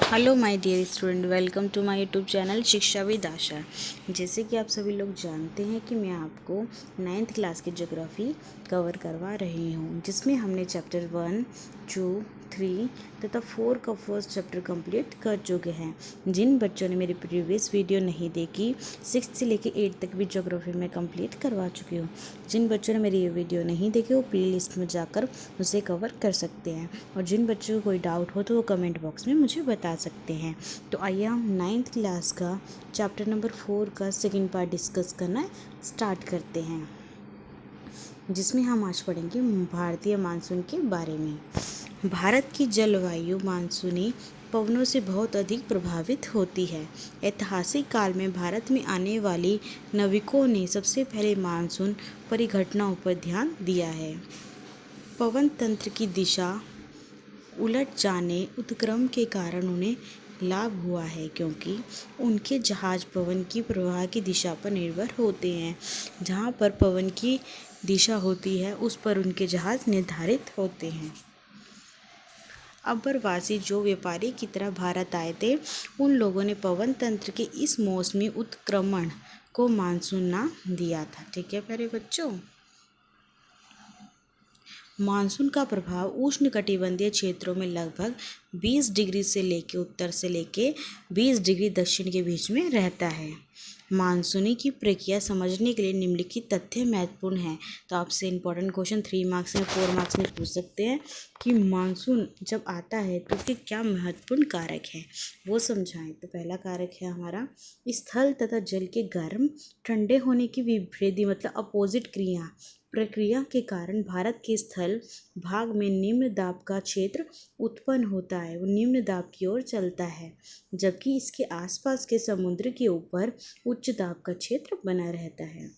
Hello my dear student, welcome to my YouTube channel Shiksha with Asha. जैसे कि आप सभी लोग जानते हैं कि मैं आपको 9th क्लास की ज्योग्राफी कवर करवा रही हूँ, जिसमें हमने चैप्टर 1, 2, 3 तथा 4 का फर्स्ट चैप्टर कंप्लीट कर चुके हैं। जिन बच्चों ने मेरी प्रीवियस वीडियो नहीं देखी, 6 से लेकर 8 तक भी ज्योग्राफी में कंप्लीट करवा चुकी हूँ। जिन बच्चों ने मेरी ये वीडियो नहीं देखी, वो प्ले लिस्ट में जाकर उसे कवर कर सकते हैं, और जिन बच्चों को कोई डाउट हो तो वो कमेंट बॉक्स में मुझे बता सकते हैं। तो आइए हम 9th क्लास का चैप्टर नंबर 4 का सेकंड पार्ट डिस्कस करना स्टार्ट करते हैं, जिसमें हम आज पढ़ेंगे भारतीय मानसून के बारे में। भारत की जलवायु मानसूनी पवनों से बहुत अधिक प्रभावित होती है। ऐतिहासिक काल में भारत में आने वाली नाविकों ने सबसे पहले मानसून परिघटनाओं पर ध्यान दिया है। पवन तंत्र की दिशा उलट जाने उत्क्रम के कारण उन्हें लाभ हुआ है, क्योंकि उनके जहाज पवन की प्रवाह की दिशा पर निर्भर होते हैं। जहाँ पर पवन की दिशा होती है उस पर उनके जहाज निर्धारित होते हैं। अब्बरवासी जो व्यापारी की तरह भारत आए थे, उन लोगों ने पवन तंत्र के इस मौसमी उत्क्रमण को मानसून नाम दिया था। ठीक है प्यारे बच्चों, मानसून का प्रभाव उष्णकटिबंधीय क्षेत्रों में लगभग 20 डिग्री से लेकर उत्तर से लेकर 20 डिग्री दक्षिण के बीच में रहता है। मानसूनी की प्रक्रिया समझने के लिए निम्नलिखित तथ्य महत्वपूर्ण हैं। तो आपसे इंपॉर्टेंट क्वेश्चन 3 मार्क्स में 4 मार्क्स में पूछ सकते हैं कि मानसून जब आता है तो उसके क्या महत्वपूर्ण कारक हैं, वो समझाएं। तो पहला कारक है हमारा स्थल तथा जल के गर्म ठंडे होने की विभेदी मतलब अपोजिट प्रक्रिया के कारण भारत के स्थल भाग में निम्न दाब का क्षेत्र उत्पन्न होता है, वो निम्न दाब की ओर चलता है, जबकि इसके आसपास के समुद्र के ऊपर उच्च दाब का क्षेत्र बना रहता है।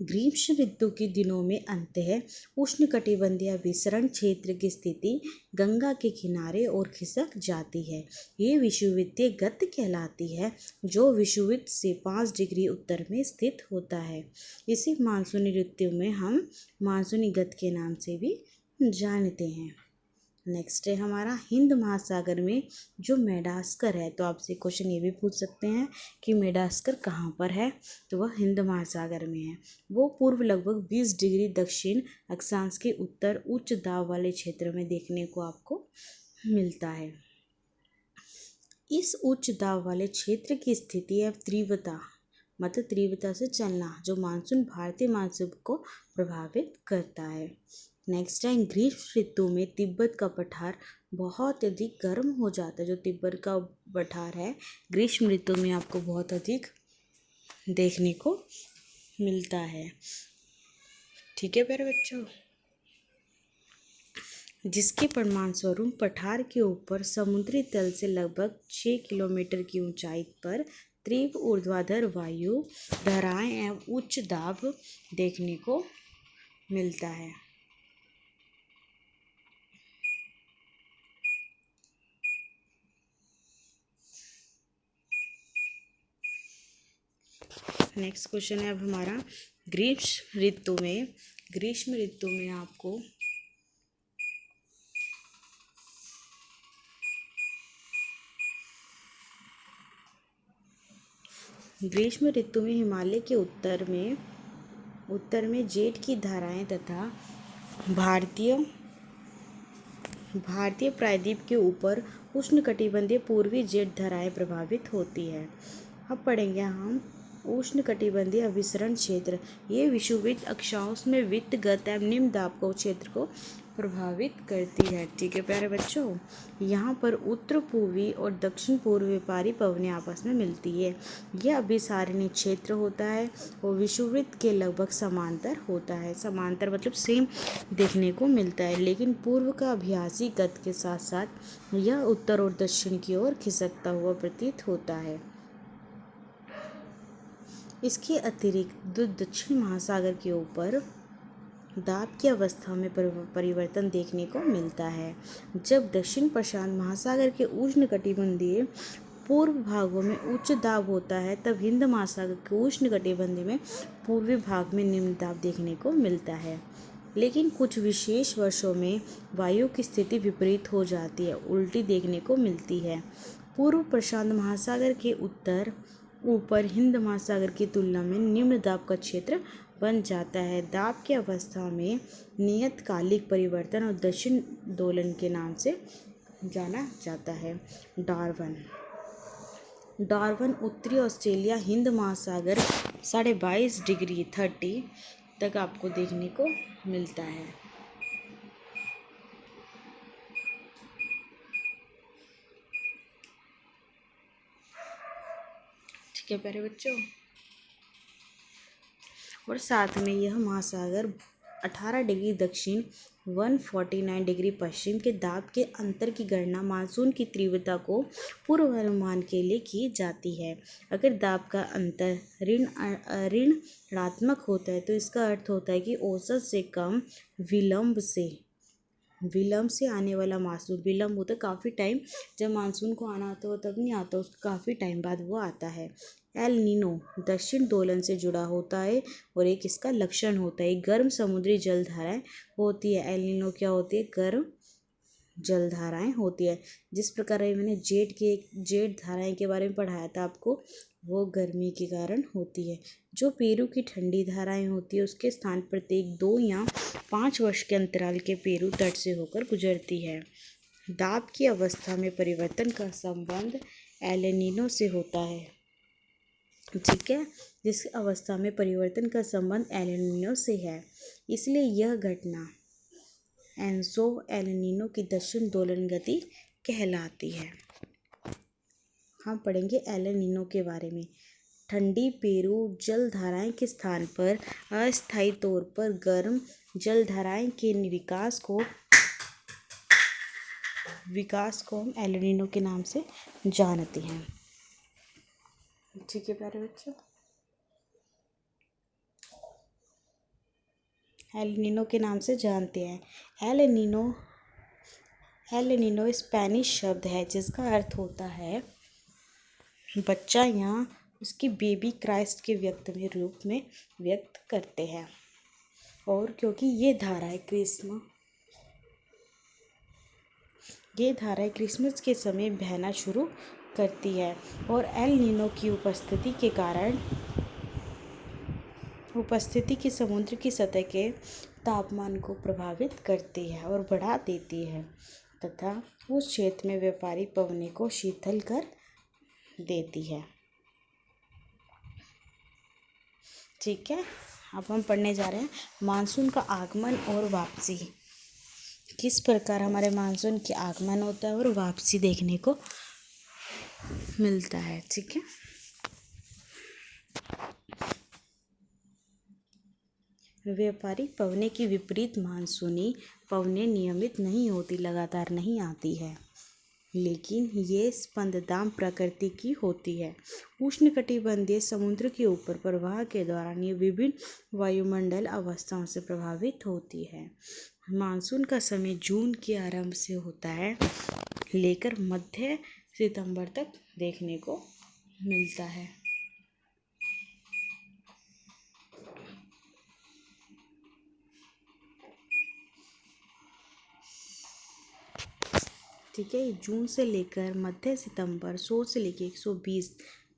ग्रीष्म ऋतु के दिनों में अंततः उष्णकटिबंधीय विसरण क्षेत्र की स्थिति गंगा के किनारे और खिसक जाती है। ये विषुवतीय गत कहलाती है, जो विषुवत से 5 डिग्री उत्तर में स्थित होता है। इसी मानसूनी ऋतु में हम मानसूनी गत के नाम से भी जानते हैं। नेक्स्ट है हमारा हिंद महासागर में जो मेडास्कर है। तो आपसे क्वेश्चन ये भी पूछ सकते हैं कि मेडास्कर कहाँ पर है, तो वह हिंद महासागर में है। वो पूर्व लगभग 20 डिग्री दक्षिण अक्षांश के उत्तर उच्च दाब वाले क्षेत्र में देखने को आपको मिलता है। इस उच्च दाब वाले क्षेत्र की स्थिति है तीव्रता, मतलब तीव्रता से चलना, जो मानसून भारतीय मानसून को प्रभावित करता है। नेक्स्ट है ग्रीष्म ऋतु में तिब्बत का पठार बहुत अधिक गर्म हो जाता है। जो तिब्बत का पठार है ग्रीष्म ऋतु में आपको बहुत अधिक देखने को मिलता है। ठीक है प्यारे बच्चों, जिसके परिणाम स्वरूप पठार के ऊपर समुद्री तल से लगभग 6 किलोमीटर की ऊंचाई पर तीव्र ऊर्ध्वाधर वायु धाराएं एवं उच्च दाब देखने को मिलता है। नेक्स्ट क्वेश्चन है अब हमारा ग्रीष्म ऋतु में आपको ग्रीष्म ऋतु में हिमालय के उत्तर में जेठ की धाराएं तथा भारतीय प्रायद्वीप के ऊपर उष्णकटिबंधीय पूर्वी जेठ धाराएं प्रभावित होती है। अब पढ़ेंगे हम उष्णकटिबंधीय विसरण क्षेत्र। ये विषुवत अक्षांश में वित्तगत एवं निम्न दाब को क्षेत्र को प्रभावित करती है। ठीक है प्यारे बच्चों, यहाँ पर उत्तर पूर्वी और दक्षिण पूर्व व्यापारी पवनें आपस में मिलती है। यह अभिसारिणी क्षेत्र होता है और विषुवत के लगभग समांतर होता है। समांतर मतलब सेम देखने को मिलता है, लेकिन पूर्व का अभ्यासी गत के साथ साथ यह उत्तर और दक्षिण की ओर खिसकता हुआ प्रतीत होता है। इसके अतिरिक्त दक्षिण महासागर के ऊपर दाब की अवस्था में परिवर्तन देखने को मिलता है। जब दक्षिण प्रशांत महासागर के उष्णकटिबंधीय पूर्व भागों में उच्च दाब होता है, तब हिंद महासागर के उष्णकटिबंधीय में पूर्वी भाग में निम्न दाब देखने को मिलता है। लेकिन कुछ विशेष वर्षों में वायु की स्थिति विपरीत हो जाती है, उल्टी देखने को मिलती है। पूर्व प्रशांत महासागर के उत्तर ऊपर हिंद महासागर की तुलना में निम्न दाब का क्षेत्र बन जाता है। दाब की अवस्था में नियतकालिक परिवर्तन और दक्षिण दोलन के नाम से जाना जाता है। डार्वन उत्तरी ऑस्ट्रेलिया हिंद महासागर 22.30 तक आपको देखने को मिलता है। ठीक है प्यारे बच्चों, और साथ में यह महासागर 18 डिग्री दक्षिण 149 डिग्री पश्चिम के दाब के अंतर की गणना मानसून की तीव्रता को पूर्वानुमान के लिए की जाती है। अगर दाब का अंतर ऋणात्मक होता है तो इसका अर्थ होता है कि औसत से कम विलंब से आने वाला मानसून। विलंब होता है काफ़ी टाइम, जब मानसून को आना होता है तब नहीं आता, उसको काफ़ी टाइम बाद वो आता है। एल नीनो दक्षिण दोलन से जुड़ा होता है और एक इसका लक्षण होता है गर्म समुद्री जलधाराएं होती है। एल नीनो क्या होती है? गर्म जलधाराएं होती है। जिस प्रकार मैंने जेट धाराएं के बारे में पढ़ाया था आपको, वो गर्मी के कारण होती है। जो पेरू की ठंडी धाराएं होती है उसके स्थान प्रत्येक 2 या 5 वर्ष के अंतराल के पेरू तट से होकर गुजरती है। दाब की अवस्था में परिवर्तन का संबंध एल नीनो से होता है। ठीक है, जिस अवस्था में परिवर्तन का संबंध एल नीनो से है, इसलिए यह घटना एंसो एल नीनो की दक्षिण दोलन गति कहलाती है। हम पढ़ेंगे एल नीनो के बारे में। ठंडी पेरू जलधाराएं के स्थान पर अस्थायी तौर पर गर्म जलधाराएं के विकास को हम एल नीनो के नाम से जानते हैं। ठीक है प्यारे बच्चों, एल नीनो के नाम से जानते हैं। एल नीनो स्पेनिश शब्द है जिसका अर्थ होता है बच्चा या उसकी बेबी क्राइस्ट के रूप में व्यक्त करते हैं। और क्योंकि ये धाराएं क्रिसमस के समय बहना शुरू करती है और एल नीनो की उपस्थिति की समुद्र की सतह के तापमान को प्रभावित करती है और बढ़ा देती है तथा उस क्षेत्र में व्यापारिक पवनों को शीतल कर देती है। ठीक है, अब हम पढ़ने जा रहे हैं मानसून का आगमन और वापसी। किस प्रकार हमारे मानसून के आगमन होता है और वापसी देखने को मिलता है। ठीक है, व्यापारिक पवनों की विपरीत मानसूनी पवनें नियमित नहीं होती, लगातार नहीं आती है, लेकिन ये स्पंददाम प्रकृति की होती है। उष्णकटिबंधीय समुद्र के ऊपर प्रवाह के दौरान ये विभिन्न वायुमंडल अवस्थाओं से प्रभावित होती है। मानसून का समय जून के आरंभ से होता है लेकर मध्य सितंबर तक देखने को मिलता है। ठीक है, जून से लेकर मध्य सितंबर 100 से लेकर 120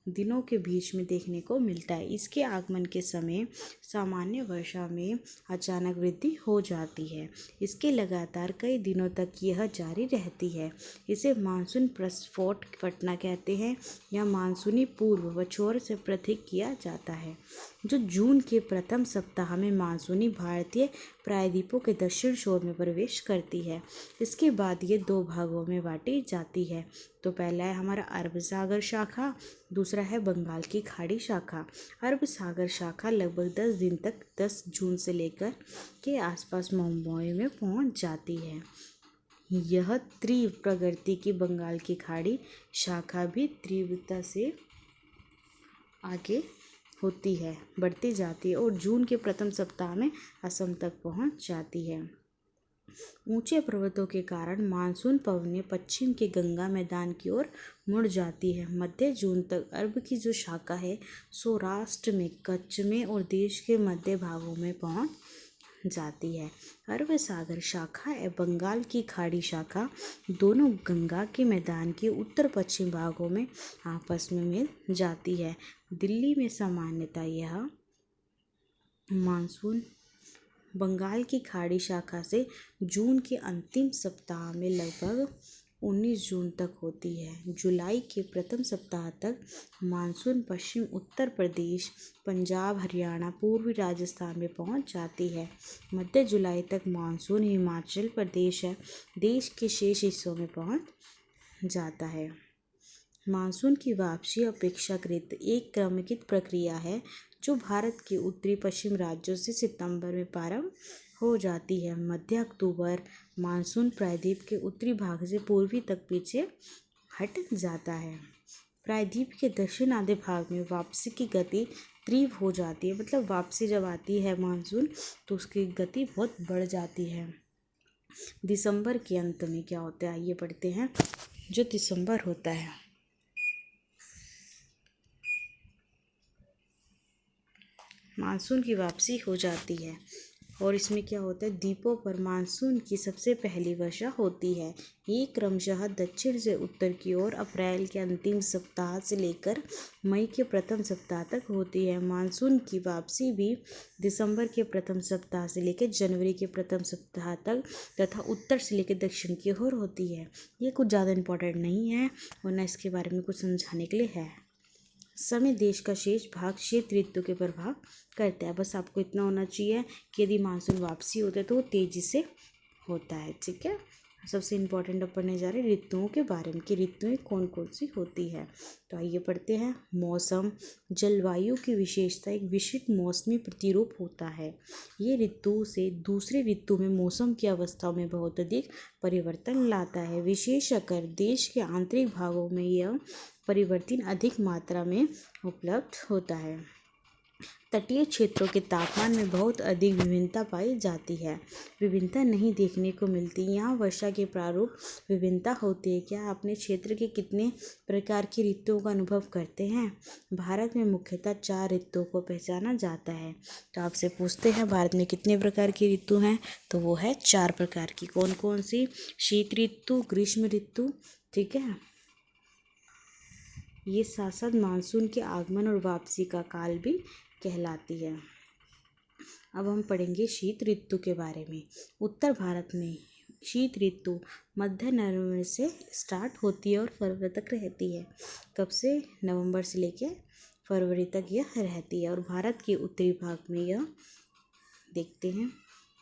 दिनों के बीच में देखने को मिलता है। इसके आगमन के समय सामान्य वर्षा में अचानक वृद्धि हो जाती है। इसके लगातार कई दिनों तक यह जारी रहती है। इसे मानसून प्रस्फोट घटना कहते हैं या मानसूनी पूर्व बछौर से प्रतीक किया जाता है, जो जून के प्रथम सप्ताह में मानसूनी भारतीय प्रायद्वीपों के दक्षिण छोर में प्रवेश करती है। इसके बाद ये 2 भागों में बांटी जाती है। तो पहला है हमारा अरब सागर शाखा, दूसरा है बंगाल की खाड़ी शाखा। अरब सागर शाखा लगभग 10 दिन तक 10 जून से लेकर के आसपास मुंबई में पहुंच जाती है। यह तीव्र प्रगति की बंगाल की खाड़ी शाखा भी तीव्रता से आगे होती है, बढ़ती जाती है और जून के प्रथम सप्ताह में असम तक पहुंच जाती है। ऊंचे पर्वतों के कारण मानसून पवनें पश्चिम के गंगा मैदान की ओर मुड़ जाती है। मध्य जून तक अरब की जो शाखा है सौराष्ट्र में, कच्छ में और देश के मध्य भागों में पहुंच जाती है। अरब सागर शाखा एवं बंगाल की खाड़ी शाखा दोनों गंगा के मैदान के उत्तर पश्चिम भागों में आपस में मिल जाती है। दिल्ली में सामान्यतः यह मानसून बंगाल की खाड़ी शाखा से जून के अंतिम सप्ताह में लगभग 19 जून तक होती है। जुलाई के प्रथम सप्ताह तक मानसून पश्चिम उत्तर प्रदेश, पंजाब, हरियाणा, पूर्वी राजस्थान में पहुंच जाती है। मध्य जुलाई तक मानसून हिमाचल प्रदेश है देश के शेष हिस्सों में पहुंच जाता है। मानसून की वापसी अपेक्षाकृत एक क्रमिक प्रक्रिया है जो भारत के उत्तरी पश्चिम राज्यों से सितंबर में प्रारंभ हो जाती है। मध्य अक्टूबर मानसून प्रायद्वीप के उत्तरी भाग से पूर्वी तक पीछे हट जाता है। प्रायद्वीप के दक्षिण आधे भाग में वापसी की गति तीव्र हो जाती है, मतलब वापसी जब आती है मानसून तो उसकी गति बहुत बढ़ जाती है। दिसंबर के अंत में क्या होता है आइए पढ़ते हैं। जो दिसंबर होता है मानसून की वापसी हो जाती है और इसमें क्या होता है द्वीपों पर मानसून की सबसे पहली वर्षा होती है। ये क्रमशः दक्षिण से उत्तर की ओर अप्रैल के अंतिम सप्ताह से लेकर मई के प्रथम सप्ताह तक होती है। मानसून की वापसी भी दिसंबर के प्रथम सप्ताह से लेकर जनवरी के प्रथम सप्ताह तक तथा उत्तर से लेकर दक्षिण की ओर होती है। ये कुछ ज़्यादा इम्पोर्टेंट नहीं है और न इसके बारे में कुछ समझाने के लिए है। समय देश का शेष भाग शीत ऋतु के प्रभाव करता है। बस आपको इतना होना चाहिए कि यदि मानसून वापसी होता है तो वो तेज़ी से होता है। ठीक है, सबसे इम्पोर्टेंट अब पढ़ने जा रहे हैं ऋतुओं के बारे में कि ऋतुएं कौन कौन सी होती है। तो आइए पढ़ते हैं। मौसम जलवायु की विशेषता एक विशिष्ट मौसमी प्रतिरूप होता है। ये ऋतु से दूसरे ऋतु में मौसम की अवस्था में बहुत अधिक परिवर्तन लाता है। विशेषकर देश के आंतरिक भागों में यह परिवर्तन अधिक मात्रा में उपलब्ध होता है। तटीय क्षेत्रों के तापमान में बहुत अधिक विभिन्नता पाई जाती है। विभिन्नता नहीं देखने को मिलती। यहाँ वर्षा के प्रारूप विभिन्नता होती है। क्या आपने क्षेत्र के कितने प्रकार की ऋतुओं का अनुभव करते हैं? भारत में मुख्यतः 4 ऋतुओं को पहचाना जाता है। तो आपसे पूछते हैं भारत में कितने प्रकार की ऋतु हैं? तो वो है 4 प्रकार की। कौन कौन सी? शीत ऋतु, ग्रीष्म ऋतु, ठीक है, ये साथ साथ मानसून के आगमन और वापसी का काल भी कहलाती है। अब हम पढ़ेंगे शीत ऋतु के बारे में। उत्तर भारत में शीत ऋतु मध्य नवंबर से स्टार्ट होती है और फरवरी तक रहती है। कब से? नवंबर से लेकर फरवरी तक यह रहती है। और भारत के उत्तरी भाग में यह देखते हैं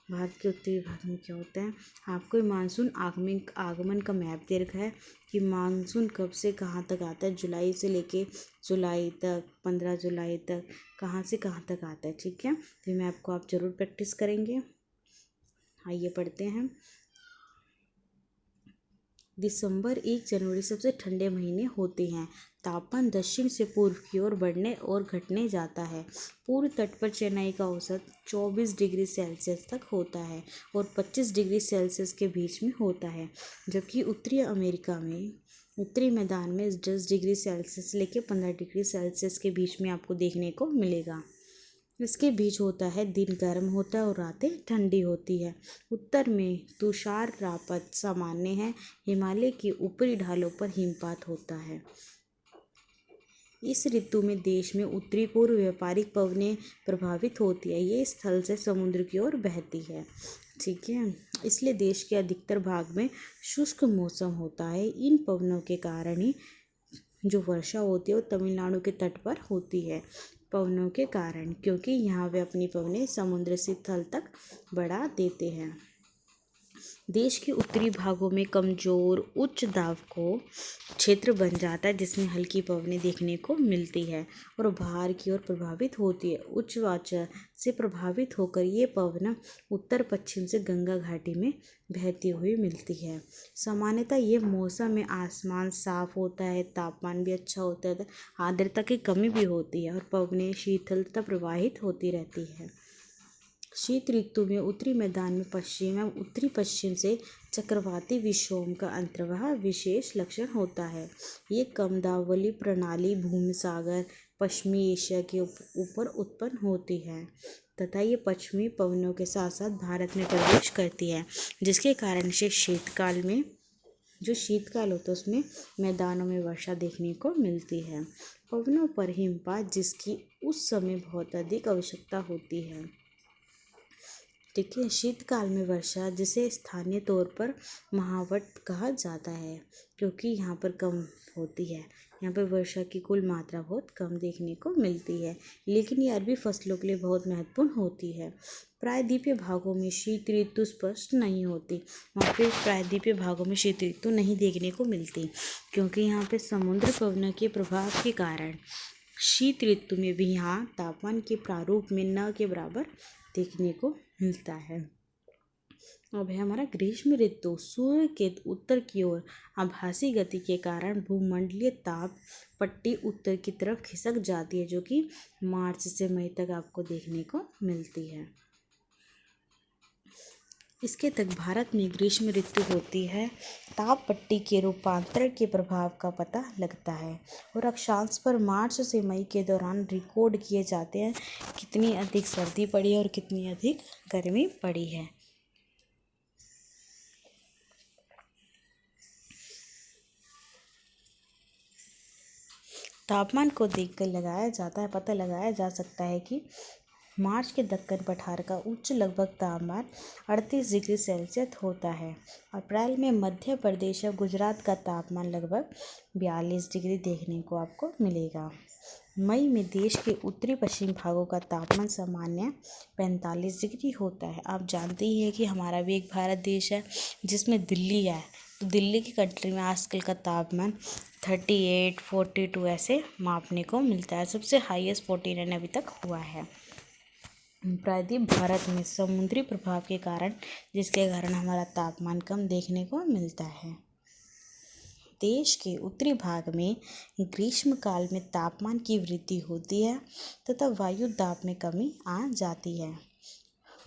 भारत के उत्तरी भाग में क्या होता है। आपको मानसून आगमन का मैप दे रखा है कि मानसून कब से कहाँ तक आता है। जुलाई से लेके जुलाई तक, 15 जुलाई तक कहाँ से कहाँ तक आता है। ठीक है, तो मैप को आप जरूर प्रैक्टिस करेंगे। आइए पढ़ते हैं। दिसंबर 1 जनवरी सबसे ठंडे महीने होते हैं। तापमान दक्षिण से पूर्व की ओर बढ़ने और घटने जाता है। पूर्व तट पर चेन्नई का औसत 24 डिग्री सेल्सियस तक होता है और 25 डिग्री सेल्सियस के बीच में होता है, जबकि उत्तरी अमेरिका में उत्तरी मैदान में 10 डिग्री सेल्सियस लेके 15 डिग्री सेल्सियस के बीच में आपको देखने को मिलेगा। इसके बीच होता है, दिन गर्म होता है और रातें ठंडी होती है। उत्तर में तुषारपात सामान्य है। हिमालय की ऊपरी ढालों पर हिमपात होता है। इस ऋतु में देश में उत्तरी पूर्व व्यापारिक पवनें प्रभावित होती है। ये स्थल से समुद्र की ओर बहती है। ठीक है, इसलिए देश के अधिकतर भाग में शुष्क मौसम होता है। इन पवनों के कारण ही जो वर्षा होती है वो तमिलनाडु के तट पर होती है। पवनों के कारण, क्योंकि यहाँ वे अपनी पवनें समुद्र से तल तक बढ़ा देते हैं। देश के उत्तरी भागों में कमजोर उच्च दाब को क्षेत्र बन जाता है, जिसमें हल्की पवनें देखने को मिलती है और बाहर की ओर प्रभावित होती है। उच्च वाचा से प्रभावित होकर ये पवन उत्तर पश्चिम से गंगा घाटी में बहती हुई मिलती है। सामान्यतः ये मौसम में आसमान साफ होता है, तापमान भी अच्छा होता है, आर्द्रता की कमी भी होती है और पवनें शीतलता प्रवाहित होती रहती है। शीत ऋतु में उत्तरी मैदान में पश्चिम एवं उत्तरी पश्चिम से चक्रवाती विक्षोभ का अंतर्वाह विशेष लक्षण होता है। ये कम दाब वाली प्रणाली भूमध्यसागर पश्चिमी एशिया के ऊपर उत्पन्न होती है तथा ये पश्चिमी पवनों के साथ साथ भारत में प्रवेश करती है, जिसके कारण से शीतकाल में जो शीतकाल होता है उसमें मैदानों में वर्षा देखने को मिलती है। पवनों पर हिमपात जिसकी उस समय बहुत अधिक आवश्यकता होती है। ठीक है, शीतकाल में वर्षा जिसे स्थानीय तौर पर महावट कहा जाता है, क्योंकि यहाँ पर कम होती है। यहाँ पर वर्षा की कुल मात्रा बहुत कम देखने को मिलती है, लेकिन ये अरबी फसलों के लिए बहुत महत्वपूर्ण होती है। प्रायद्वीपीय भागों में शीत ऋतु स्पष्ट नहीं होती। वहाँ पे प्रायद्वीपीय भागों में शीत ऋतु नहीं देखने को मिलती, क्योंकि यहाँ पे समुद्र पवनों के प्रभाव के कारण शीत ऋतु में भी यहाँ तापमान के प्रारूप में न के बराबर देखने को मिलता है। अब है हमारा ग्रीष्म ऋतु। सूर्य के उत्तर की ओर आभासी गति के कारण भूमंडलीय ताप पट्टी उत्तर की तरफ खिसक जाती है, जो कि मार्च से मई तक आपको देखने को मिलती है। इसके तक भारत में ग्रीष्म ऋतु होती है। ताप पट्टी के रूपांतरण के प्रभाव का पता लगता है और अक्षांश पर मार्च से मई के दौरान रिकॉर्ड किए जाते हैं कितनी अधिक सर्दी पड़ी है और कितनी अधिक गर्मी पड़ी है। तापमान को देखकर पता लगाया जा सकता है कि मार्च के दक्कन पठार का उच्च लगभग तापमान 38 डिग्री सेल्सियस होता है। अप्रैल में मध्य प्रदेश और गुजरात का तापमान लगभग 42 डिग्री देखने को आपको मिलेगा। मई में देश के उत्तरी पश्चिम भागों का तापमान सामान्य 45 डिग्री होता है। आप जानते ही हैं कि हमारा भी एक भारत देश है जिसमें दिल्ली है, तो दिल्ली की कंट्री में आजकल का तापमान 38, 42 ऐसे मापने को मिलता है। सबसे हाईएस्ट 49 अभी तक हुआ है। प्रायद्वीप भारत में समुद्री प्रभाव के कारण जिसके कारण हमारा तापमान कम देखने को मिलता है। देश के उत्तरी भाग में ग्रीष्म काल में तापमान की वृद्धि होती है तथा वायु दाब में कमी आ जाती है।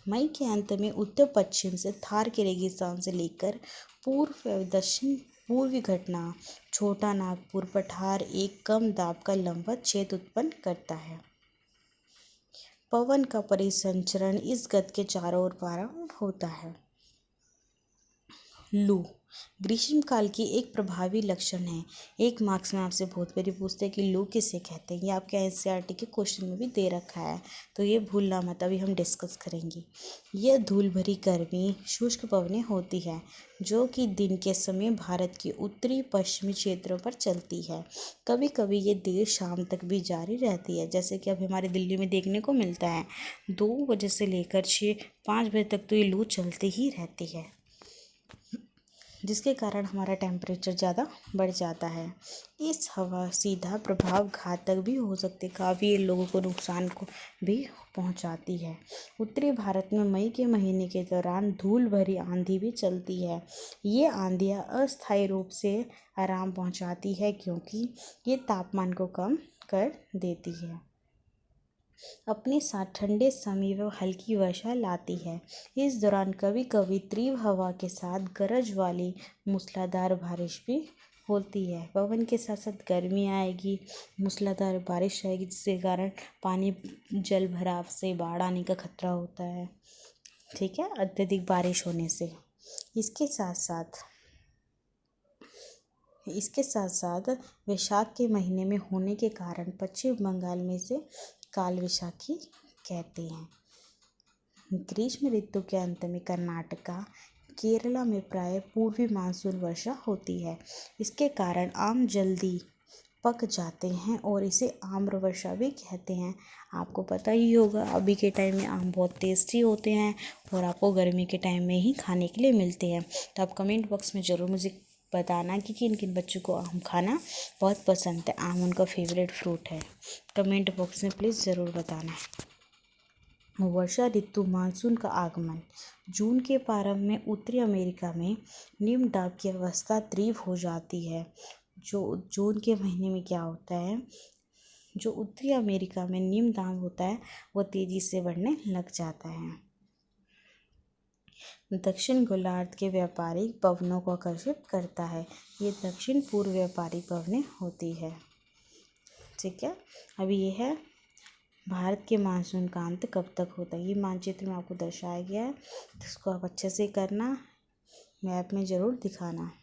मई के अंत में उत्तर पश्चिम से थार के रेगिस्तान से लेकर पूर्व एवं दक्षिण पूर्वी घटना छोटा नागपुर पठार एक कम दाब का लंबवत क्षेत्र उत्पन्न करता है। पवन का परिसंचरण इस गत के चारों ओर प्रारंभ होता है। लू ग्रीष्म काल की एक प्रभावी लक्षण है। एक मार्क्स में आपसे बहुत बारी पूछते हैं कि लू किसे कहते हैं। ये आपके एनसीईआरटी के क्वेश्चन में भी दे रखा है, तो ये भूलना मत, अभी हम डिस्कस करेंगे। यह धूल भरी गर्मी शुष्क पवनें होती है जो कि दिन के समय भारत के उत्तरी पश्चिमी क्षेत्रों पर चलती है। कभी कभी ये देर शाम तक भी जारी रहती है, जैसे कि अभी हमारे दिल्ली में देखने को मिलता है 2 बजे से लेकर 5 बजे तक तो ये लू चलती ही रहती है, जिसके कारण हमारा टेम्परेचर ज़्यादा बढ़ जाता है। इस हवा सीधा प्रभाव घातक भी हो सकते, काफ़ी लोगों को नुकसान को भी पहुंचाती है। उत्तरी भारत में मई के महीने के दौरान धूल भरी आंधी भी चलती है। ये आंधियाँ अस्थायी रूप से आराम पहुंचाती है क्योंकि ये तापमान को कम कर देती है, अपने साथ ठंडे समय व हल्की वर्षा लाती है। इस दौरान कभी कभी तीव्र हवा के साथ गरज वाली मूसलाधार बारिश भी होती है। पवन के साथ साथ गर्मी आएगी, मूसलाधार बारिश आएगी, जिसके कारण पानी जल भराव से बाढ़ आने का खतरा होता है। ठीक है, अत्यधिक बारिश होने से। इसके साथ साथ वैशाख के महीने में होने के कारण पश्चिम बंगाल में से काल वैशाखी कहते हैं। ग्रीष्म ऋतु के अंत में कर्नाटका केरला में प्राय पूर्वी मानसून वर्षा होती है। इसके कारण आम जल्दी पक जाते हैं और इसे आम्र वर्षा भी कहते हैं। आपको पता ही होगा अभी के टाइम में आम बहुत टेस्टी होते हैं और आपको गर्मी के टाइम में ही खाने के लिए मिलते हैं। तो आप कमेंट बॉक्स में ज़रूर मुझे बताना कि किन किन बच्चों को आम खाना बहुत पसंद है, आम उनका फेवरेट फ्रूट है। कमेंट बॉक्स में प्लीज़ ज़रूर बताना। वर्षा ऋतु मानसून का आगमन। जून के प्रारंभ में उत्तरी अमेरिका में निम्न दाब की अवस्था तीव्र हो जाती है। जो जून के महीने में क्या होता है, जो उत्तरी अमेरिका में निम्न दाब होता है वो तेज़ी से बढ़ने लग जाता है। दक्षिण गोलार्ध के व्यापारिक पवनों को आकर्षित करता है। ये दक्षिण पूर्व व्यापारिक पवनें होती है। ठीक है। अब ये है भारत के मानसून का अंत कब तक होता है, ये मानचित्र में आपको दर्शाया गया है, तो इसको आप अच्छे से करना, मैप में ज़रूर दिखाना।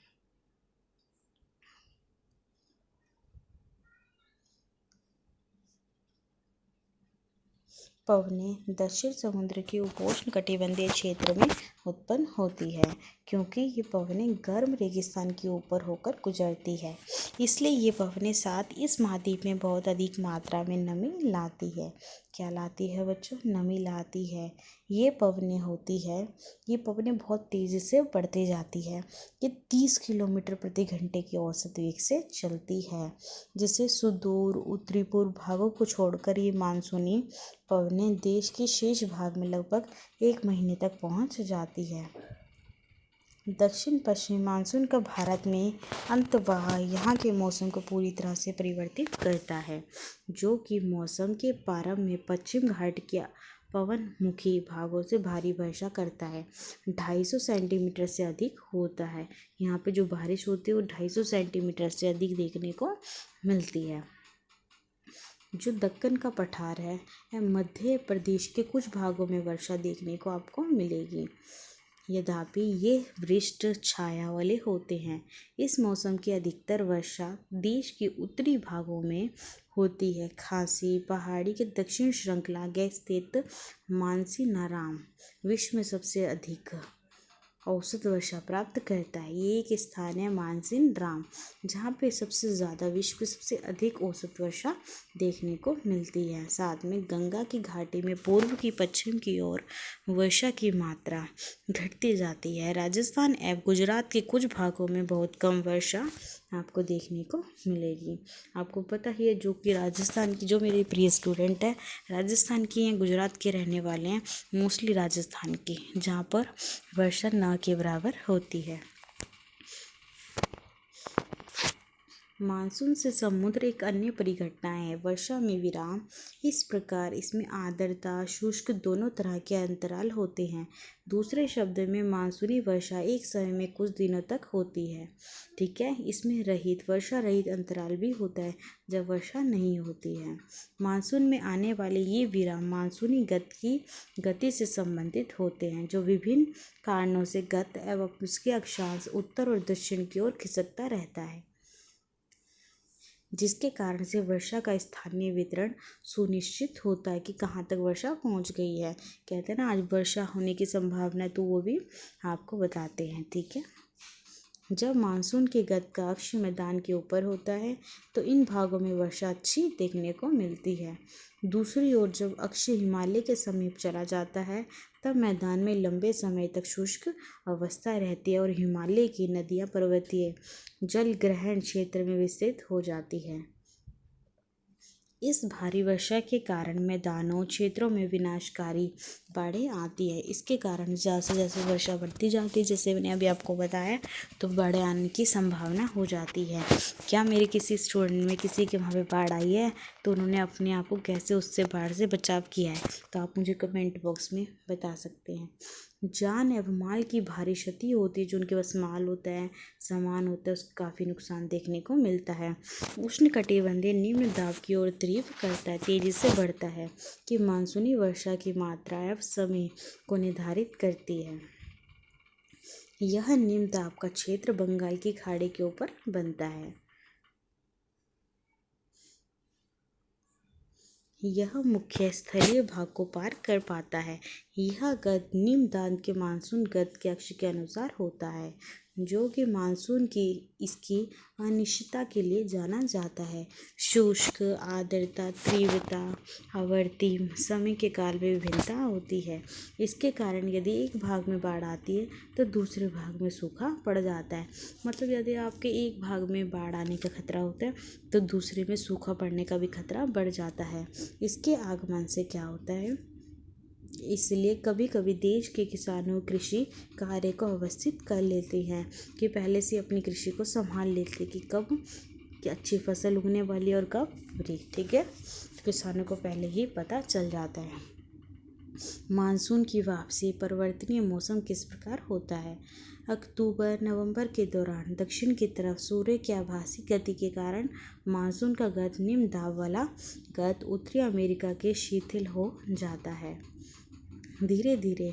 पवनें दक्षिण समुद्र के उपोष्ण कटिबंधीय क्षेत्र में उत्पन्न होती है, क्योंकि ये पवनें गर्म रेगिस्तान के ऊपर होकर गुजरती है, इसलिए ये पवनें साथ इस महाद्वीप में बहुत अधिक मात्रा में नमी लाती है। क्या लाती है बच्चों? नमी लाती है। ये पवनें बहुत तेज़ी से बढ़ती जाती है। ये 30 किलोमीटर प्रति घंटे की औसत वेग से चलती है, जिससे सुदूर उत्तरी पूर्व भागों को छोड़कर ये मानसूनी पवनें देश के शेष भाग में लगभग 1 महीने तक पहुंच जाती है। दक्षिण पश्चिमी मानसून का भारत में अंततः यहाँ के मौसम को पूरी तरह से परिवर्तित करता है, जो कि मौसम के प्रारंभ में पश्चिम घाट के पवनमुखी भागों से भारी वर्षा करता है। 250 सेंटीमीटर से अधिक होता है। यहाँ पे जो बारिश होती है वो 250 सेंटीमीटर से अधिक देखने को मिलती है। जो दक्कन का पठार है, मध्य प्रदेश के कुछ भागों में वर्षा देखने को आपको मिलेगी, यद्यपि ये वृष्ट छाया वाले होते हैं। इस मौसम की अधिकतर वर्षा देश के उत्तरी भागों में होती है। खासी पहाड़ी के दक्षिण श्रृंखला के स्थित मानसीनाराम विश्व में सबसे अधिक औसत वर्षा प्राप्त करता है। ये एक स्थान है मानसीनराम, जहाँ पे सबसे ज़्यादा विश्व की सबसे अधिक औसत वर्षा देखने को मिलती है। साथ में गंगा की घाटी में पूर्व की पश्चिम की ओर वर्षा की मात्रा घटती जाती है। राजस्थान एवं गुजरात के कुछ भागों में बहुत कम वर्षा आपको देखने को मिलेगी। आपको पता ही है, जो कि राजस्थान की, जो मेरे प्रिय स्टूडेंट है राजस्थान की हैं, गुजरात के रहने वाले हैं, मोस्टली राजस्थान की, जहाँ पर वर्षा न के बराबर होती है। मानसून से समुद्र एक अन्य परिघटना है। वर्षा में विराम। इस प्रकार इसमें आर्द्रता शुष्क दोनों तरह के अंतराल होते हैं। दूसरे शब्द में मानसूनी वर्षा एक समय में कुछ दिनों तक होती है, ठीक है। इसमें वर्षा रहित अंतराल भी होता है जब वर्षा नहीं होती है। मानसून में आने वाले ये विराम मानसूनी गति से संबंधित होते हैं, जो विभिन्न कारणों से गत एवं उसके अक्षांश उत्तर और दक्षिण की ओर खिसकता रहता है, जिसके कारण से वर्षा का स्थानीय वितरण सुनिश्चित होता है कि कहाँ तक वर्षा पहुँच गई है। कहते हैं ना आज वर्षा होने की संभावना है, तो वो भी आपको बताते हैं, ठीक है। जब मानसून के गत का अक्ष मैदान के ऊपर होता है तो इन भागों में वर्षा अच्छी देखने को मिलती है। दूसरी ओर जब अक्ष हिमालय के समीप चला जाता है तब मैदान में लंबे समय तक शुष्क अवस्था रहती है और हिमालय की नदियाँ पर्वतीय जल ग्रहण क्षेत्र में विस्तृत हो जाती है। इस भारी वर्षा के कारण मैदानों क्षेत्रों में विनाशकारी बाढ़ें आती है। इसके कारण जैसे जैसे वर्षा बढ़ती जाती है, जैसे मैंने अभी आपको बताया, तो बाढ़ें आने की संभावना हो जाती है। क्या मेरे किसी स्टूडेंट में किसी के वहाँ पे बाढ़ आई है, तो उन्होंने अपने आप को कैसे उससे बाढ़ से बचाव किया है, तो आप मुझे कमेंट बॉक्स में बता सकते हैं। जान एवं माल की भारी क्षति होती है, जो उनके पास माल होता है, सामान होता है, उसका काफ़ी नुकसान देखने को मिलता है। उष्णकटिबंधीय निम्न दाब की ओर तीव्र करता है, तेजी से बढ़ता है, कि मानसूनी वर्षा की मात्रा एवं समय को निर्धारित करती है। यह निम्न दाब का क्षेत्र बंगाल की खाड़ी के ऊपर बनता है। यह मुख्य स्थलीय भाग को पार कर पाता है। यह गत निम्न दाब के मानसून गत के अक्ष के अनुसार होता है, जो कि मानसून की इसकी अनिश्चितता के लिए जाना जाता है। शुष्क, आर्द्रता, तीव्रता, आवर्ती समय के काल में विभिन्नता होती है। इसके कारण यदि एक भाग में बाढ़ आती है तो दूसरे भाग में सूखा पड़ जाता है। मतलब यदि आपके एक भाग में बाढ़ आने का खतरा होता है तो दूसरे में सूखा पड़ने का भी खतरा बढ़ जाता है। इसके आगमन से क्या होता है, इसलिए कभी कभी देश के किसानों कृषि कार्य को अवस्थित कर लेते हैं, कि पहले से अपनी कृषि को संभाल लेते कि कब कि अच्छी फसल उगने वाली और कब बुरी, ठीक है। किसानों को पहले ही पता चल जाता है। मानसून की वापसी। परिवर्तनीय मौसम किस प्रकार होता है। अक्टूबर नवंबर के दौरान दक्षिण की तरफ सूर्य की आभासी गति के कारण मानसून का गत निम्न दाब वाला गत उत्तरी अमेरिका के शिथिल हो जाता है। धीरे धीरे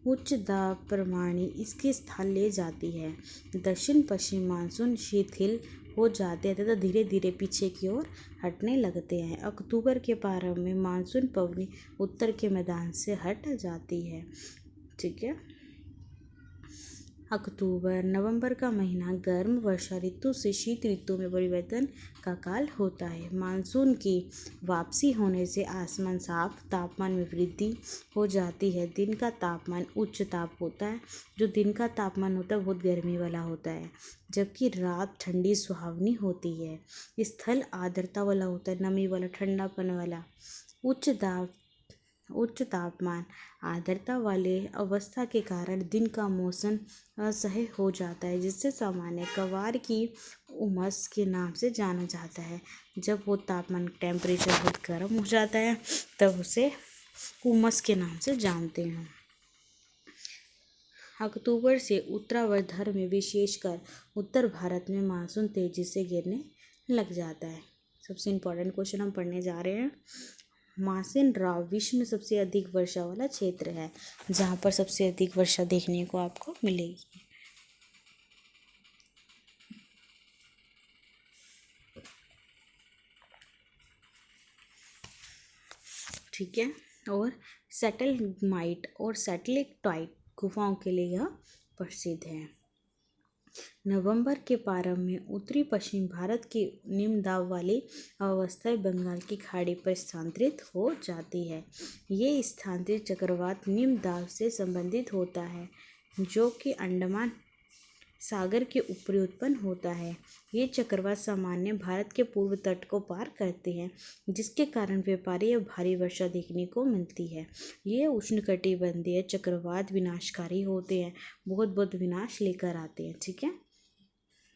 उच्च दाब प्रणाली इसके स्थान ले जाती है। दक्षिण पश्चिम मानसून शिथिल हो जाते हैं तथा धीरे धीरे पीछे की ओर हटने लगते हैं। अक्टूबर के प्रारंभ में मानसून पवनी उत्तर के मैदान से हट जाती है। ठीक है। अक्टूबर नवंबर का महीना गर्म वर्षा ऋतु से शीत ऋतु में परिवर्तन का काल होता है। मानसून की वापसी होने से आसमान साफ, तापमान में वृद्धि हो जाती है। दिन का तापमान उच्च ताप होता है। जो दिन का तापमान होता है बहुत गर्मी वाला होता है, जबकि रात ठंडी सुहावनी होती है। स्थल आर्द्रता वाला होता है, नमी वाला, ठंडापन वाला। उच्च तापमान आर्द्रता वाले अवस्था के कारण दिन का मौसम असह्य हो जाता है, जिससे सामान्य कवार की उमस के नाम से जाना जाता है। जब वो तापमान टेम्परेचर बहुत गर्म हो जाता है तब उसे उमस के नाम से जानते हैं। अक्टूबर से उत्तरार्ध में विशेषकर उत्तर भारत में मानसून तेजी से गिरने लग जाता है। सबसे इम्पोर्टेंट क्वेश्चन हम पढ़ने जा रहे हैं। मासिन राव विश्व में सबसे अधिक वर्षा वाला क्षेत्र है, जहाँ पर सबसे अधिक वर्षा देखने को आपको मिलेगी। ठीक है। और सेटलमाइट और सैटेलाइट गुफाओं के लिए यह प्रसिद्ध है। नवंबर के प्रारंभ में उत्तरी पश्चिम भारत की निम्न दाब वाली अवस्थाएं बंगाल की खाड़ी पर स्थानांतरित हो जाती है। ये स्थानांतरित चक्रवात निम्न दाब से संबंधित होता है, जो कि अंडमान सागर के ऊपरी उत्पन्न होता है। ये चक्रवात सामान्य भारत के पूर्व तट को पार करते हैं, जिसके कारण व्यापारी और भारी वर्षा देखने को मिलती है। ये उष्णकटिबंधीय चक्रवात विनाशकारी होते हैं, बहुत विनाश लेकर आते हैं। ठीक है।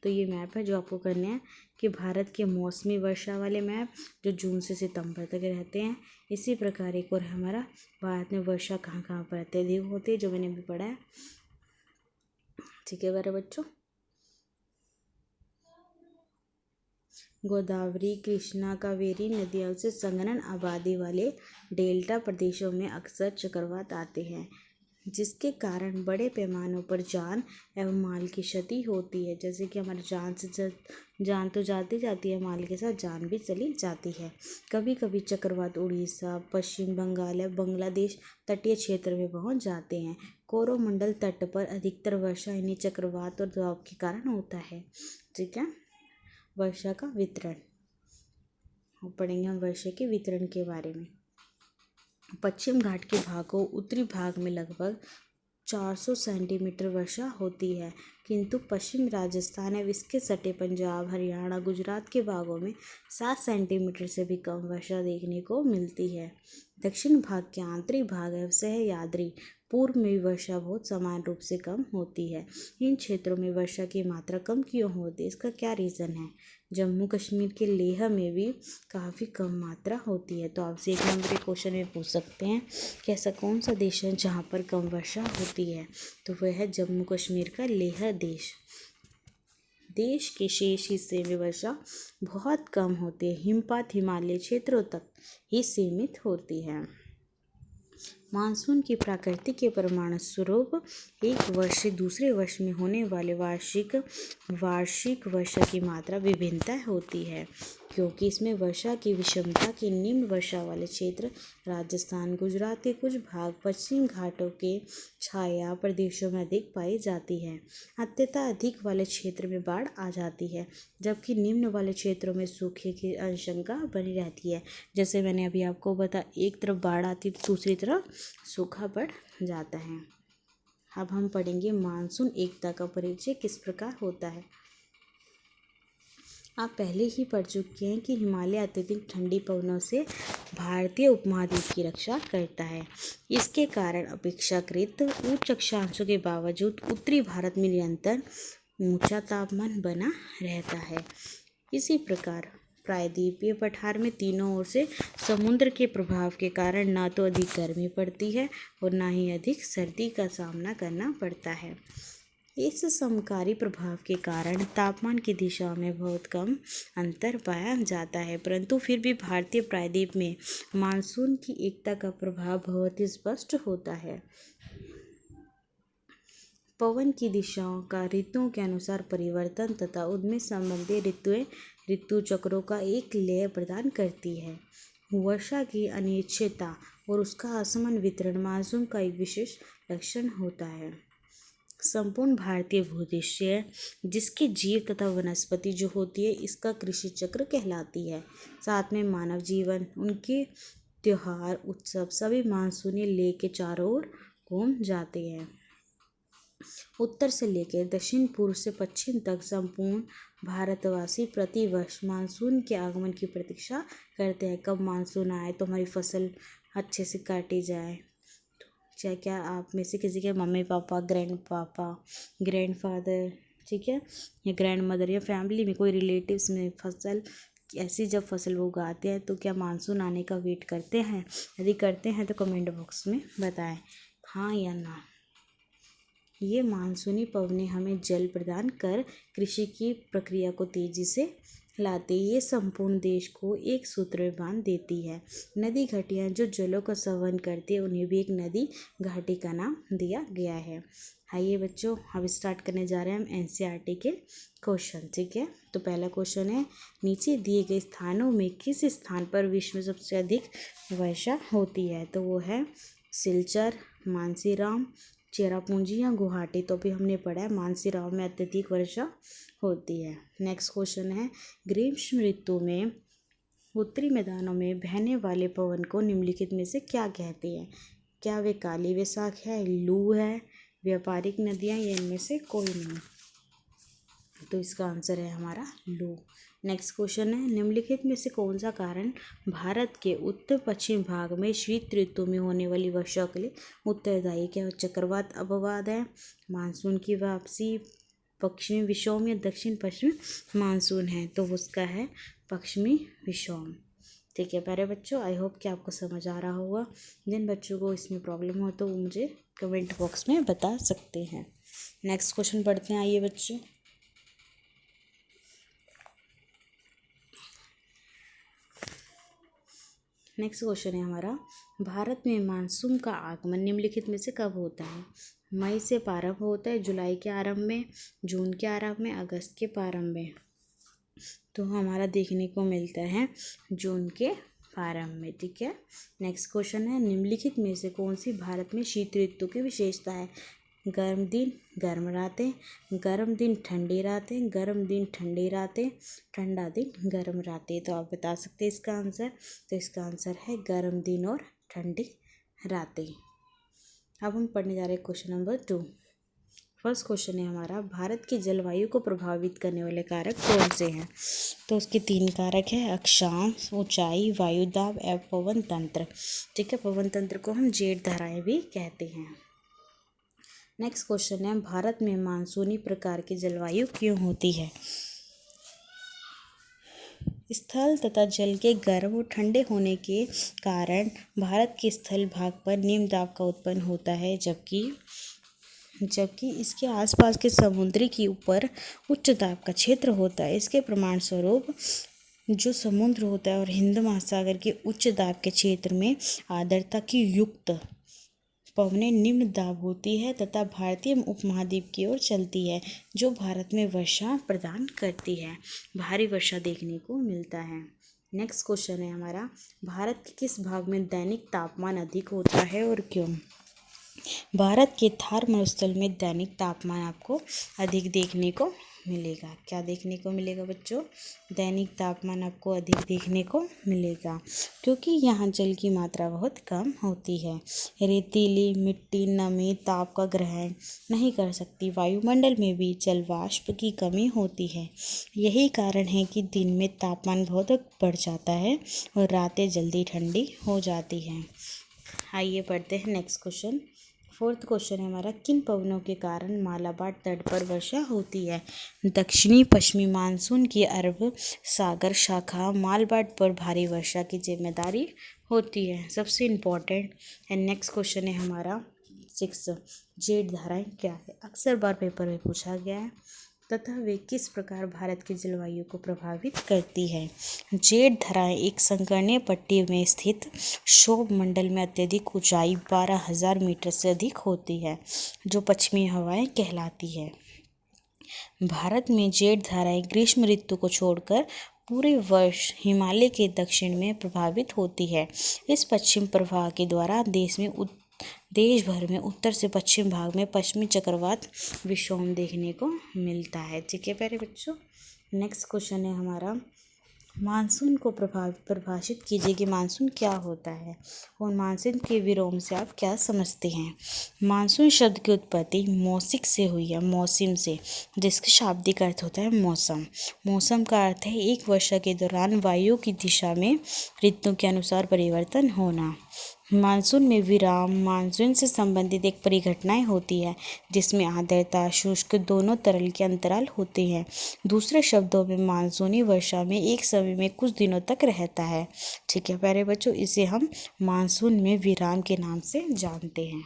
तो ये मैप है जो आपको करने हैं कि भारत के मौसमी वर्षा वाले मैप जो जून से सितंबर तक रहते हैं। इसी प्रकार एक और हमारा भारत में वर्षा कहाँ कहाँ पर अत्यधिक होती है, जो मैंने अभी पढ़ा है। ठीक है मेरे बच्चों। गोदावरी, कृष्णा, कावेरी नदियों से संलग्न आबादी वाले डेल्टा प्रदेशों में अक्सर चक्रवात आते हैं, जिसके कारण बड़े पैमानों पर जान एवं माल की क्षति होती है। जैसे कि हमारी जान तो जाती है, माल के साथ जान भी चली जाती है। कभी कभी चक्रवात उड़ीसा, पश्चिम बंगाल या बांग्लादेश तटीय क्षेत्र में पहुंच जाते हैं। कोरोमंडल तट पर अधिकतर वर्षा इन्हीं चक्रवात और दबाव के कारण होता है। ठीक है। वर्षा का वितरण पढ़ेंगे हम वर्षा के वितरण के बारे में। पश्चिम घाट के भागों उत्तरी भाग में लगभग 400 सेंटीमीटर वर्षा होती है, किंतु पश्चिम राजस्थान एवं इसके सटे पंजाब, हरियाणा, गुजरात के भागों में 7 सेंटीमीटर से भी कम वर्षा देखने को मिलती है। दक्षिण भाग के आंतरिक भाग एवं सह्याद्री पूर्व में भी वर्षा बहुत समान रूप से कम होती है। इन क्षेत्रों में वर्षा की मात्रा कम क्यों होती है, इसका क्या रीज़न है? जम्मू कश्मीर के लेह में भी काफ़ी कम मात्रा होती है। तो आपसे एक नंबर के क्वेश्चन में पूछ सकते हैं कि ऐसा कौन सा देश है जहाँ पर कम वर्षा होती है, तो वह है जम्मू कश्मीर का लेह देश। देश के शेष हिस्से में वर्षा बहुत कम होती है। हिमपात हिमालय क्षेत्रों तक ही सीमित होती है। मानसून की प्रकृति के परिणामस्वरूप एक वर्ष से दूसरे वर्ष में होने वाले वार्षिक वर्षा की मात्रा विभिन्नता होती है, क्योंकि इसमें वर्षा की विषमता के निम्न वर्षा वाले क्षेत्र राजस्थान, गुजरात के कुछ भाग, पश्चिम घाटों के छाया प्रदेशों में अधिक पाई जाती है। अत्यंत अधिक वाले क्षेत्र में बाढ़ आ जाती है, जबकि निम्न वाले क्षेत्रों में सूखे की आशंका बनी रहती है। जैसे मैंने अभी आपको बताया, एक तरफ बाढ़ आती तो दूसरी तरफ सूखा पड़ जाता है। अब हम पढ़ेंगे मानसून एकता का परिचय किस प्रकार होता है। आप पहले ही पढ़ चुके हैं कि हिमालय अत्यधिक ठंडी पवनों से भारतीय उपमहाद्वीप की रक्षा करता है। इसके कारण अपेक्षाकृत उच्च अक्षांशों के बावजूद उत्तरी भारत में निरंतर ऊंचा तापमान बना रहता है। इसी प्रकार प्रायद्वीपीय पठार में तीनों ओर से समुद्र के प्रभाव के कारण न तो अधिक गर्मी पड़ती है और न ही अधिक सर्दी का सामना करना पड़ता है। इस समकारी प्रभाव के कारण तापमान की दिशा में बहुत कम अंतर पाया जाता है, परंतु फिर भी भारतीय प्रायद्वीप में मानसून की एकता का प्रभाव बहुत ही स्पष्ट होता है। पवन की दिशाओं का ऋतुओं के अनुसार परिवर्तन तथा उनमें संबंधित ऋतु चक्रों का एक लय प्रदान करती है। वर्षा की अनिश्चितता और उसका असमान वितरण मानसून का एक विशेष लक्षण होता है। संपूर्ण भारतीय भूदृश्य जिसके जीव तथा वनस्पति जो होती है इसका कृषि चक्र कहलाती है। साथ में मानव जीवन, उनके त्योहार, उत्सव सभी मानसूनी ले के चारों ओर घूम जाते हैं। उत्तर से लेकर दक्षिण पूर्व से पश्चिम तक संपूर्ण भारतवासी प्रतिवर्ष मानसून के आगमन की प्रतीक्षा करते हैं। कब मानसून आए तो हमारी फसल अच्छे से काटी जाए। चाहे क्या आप में से किसी के मम्मी पापा, ग्रैंड फादर, ठीक है, या ग्रैंड मदर या फैमिली में कोई रिलेटिव्स में फसल ऐसी जब फसल वो उगाते हैं तो क्या मानसून आने का वेट करते हैं? यदि करते हैं तो कमेंट बॉक्स में बताएं हाँ या ना। ये मानसूनी पवनें हमें जल प्रदान कर कृषि की प्रक्रिया को तेजी से लाती है। ये संपूर्ण देश को एक सूत्र में बांध देती है। नदी घाटियाँ जो जलों का संवहन करती है उन्हें भी एक नदी घाटी का नाम दिया गया है। आइए बच्चों, अब स्टार्ट करने जा रहे हैं हम एनसीईआरटी के क्वेश्चन, ठीक है। तो पहला क्वेश्चन है, नीचे दिए गए स्थानों में किस स्थान पर विश्व में सबसे अधिक वर्षा होती है? तो वो है सिलचर, मानसीराम, चेरापूंजी या गुवाहाटी। तो अभी हमने पढ़ा है मानसीराम में अत्यधिक वर्षा होती है। नेक्स्ट क्वेश्चन है, ग्रीष्म ऋतु में उत्तरी मैदानों में बहने वाले पवन को निम्नलिखित में से क्या कहते हैं? क्या वे काली वैशाख है, लू है, व्यापारिक नदियाँ या इनमें से कोई नहीं? तो इसका आंसर है हमारा लू। नेक्स्ट क्वेश्चन है, निम्नलिखित में से कौन सा कारण भारत के उत्तर पश्चिम भाग में शीत ऋतु में होने वाली वर्षा के लिए उत्तरदायी? क्या चक्रवात अपवाद है, मानसून की वापसी, पश्चिमी विक्षोभ या दक्षिण पश्चिमी मानसून है? तो उसका है पश्चिमी विक्षोभ, ठीक है। प्यारे बच्चों, आई होप कि आपको समझ आ रहा होगा। जिन बच्चों को इसमें प्रॉब्लम हो तो वो मुझे कमेंट बॉक्स में बता सकते हैं। नेक्स्ट क्वेश्चन पढ़ते हैं, आइए बच्चों। नेक्स्ट क्वेश्चन है हमारा, भारत में मानसून का आगमन निम्नलिखित में से कब होता है? मई से प्रारंभ होता है, जुलाई के आरंभ में, जून के आरंभ में, अगस्त के प्रारंभ में? तो हमारा देखने को मिलता है जून के प्रारंभ में, ठीक है। नेक्स्ट क्वेश्चन है, निम्नलिखित में से कौन सी भारत में शीत ऋतु की विशेषता है? गर्म दिन, गर्म रातें, गर्म दिन, ठंडी रातें, गर्म दिन, ठंडी रातें, ठंडा दिन, गर्म रातें। तो आप बता सकते हैं इसका आंसर। तो इसका आंसर है गर्म दिन और ठंडी रातें। अब हम पढ़ने जा रहे हैं क्वेश्चन नंबर 2। फर्स्ट क्वेश्चन है हमारा, भारत की जलवायु को प्रभावित करने वाले कारक कौन से हैं? तो उसके 3 कारक हैं, अक्षांश, ऊंचाई, वायुदाब एवं पवन तंत्र, ठीक है। पवन तंत्र को हम जेट धाराएं भी कहते हैं। नेक्स्ट क्वेश्चन है, भारत में मानसूनी प्रकार की जलवायु क्यों होती है? स्थल तथा जल के गर्म और ठंडे होने के कारण भारत के स्थल भाग पर निम्न दाब का उत्पन्न होता है, जबकि इसके आसपास के समुद्री के ऊपर उच्च दाब का क्षेत्र होता है। इसके प्रमाण स्वरूप जो समुद्र होता है और हिंद महासागर के उच्च दाब के क्षेत्र में आर्द्रता की युक्त पवनें निम्न दाब होती है तथा भारतीय उपमहाद्वीप की ओर चलती है, जो भारत में वर्षा प्रदान करती है। भारी वर्षा देखने को मिलता है। नेक्स्ट क्वेश्चन है हमारा, भारत के किस भाग में दैनिक तापमान अधिक होता है और क्यों? भारत के थार मरुस्थल में दैनिक तापमान आपको अधिक देखने को मिलेगा। क्या देखने को मिलेगा बच्चों? दैनिक तापमान आपको अधिक देखने को मिलेगा क्योंकि यहाँ जल की मात्रा बहुत कम होती है। रेतीली मिट्टी नमी ताप का ग्रहण नहीं कर सकती। वायुमंडल में भी जल वाष्प की कमी होती है। यही कारण है कि दिन में तापमान बहुत बढ़ जाता है और रातें जल्दी ठंडी हो जाती हैं। आइए पढ़ते हैं नेक्स्ट क्वेश्चन। फोर्थ क्वेश्चन है हमारा, किन पवनों के कारण मालाबार तट पर वर्षा होती है? दक्षिणी पश्चिमी मानसून की अरब सागर शाखा मालाबार पर भारी वर्षा की जिम्मेदारी होती है, सबसे इम्पोर्टेंट। एंड नेक्स्ट क्वेश्चन है हमारा, 6 जेठ धाराएं क्या है, अक्सर बार पेपर में पूछा गया है, तथा वे किस प्रकार भारत की जलवायु को प्रभावित करती है। जेठ धाराएं एक संकरणीय पट्टी में स्थित क्षोभ मंडल में अत्यधिक ऊंचाई 12,000 मीटर से अधिक होती है, जो पश्चिमी हवाएं कहलाती है। भारत में जेठ धाराएं ग्रीष्म ऋतु को छोड़कर पूरे वर्ष हिमालय के दक्षिण में प्रभावित होती है। इस पश्चिम प्रवाह के द्वारा देश भर में उत्तर से पश्चिम भाग में पश्चिमी चक्रवात विक्षोभ देखने को मिलता है। ठीक है प्यारे बच्चों, नेक्स्ट क्वेश्चन है हमारा, मानसून को परिभाषित कीजिए कि मानसून क्या होता है और मानसून के विलोम से आप क्या समझते हैं। मानसून शब्द की उत्पत्ति मौसिक से हुई है, मौसम से, जिसका शाब्दिक अर्थ होता है मौसम। मौसम का अर्थ है एक वर्षा के दौरान वायु की दिशा में ऋतुओं के अनुसार परिवर्तन होना। मानसून में विराम मानसून से संबंधित एक परिघटनाएं होती है, जिसमें आर्द्रता शुष्क दोनों तरल के अंतराल होते हैं। दूसरे शब्दों में मानसूनी वर्षा में एक समय में कुछ दिनों तक रहता है। ठीक है प्यारे बच्चों, इसे हम मानसून में विराम के नाम से जानते हैं।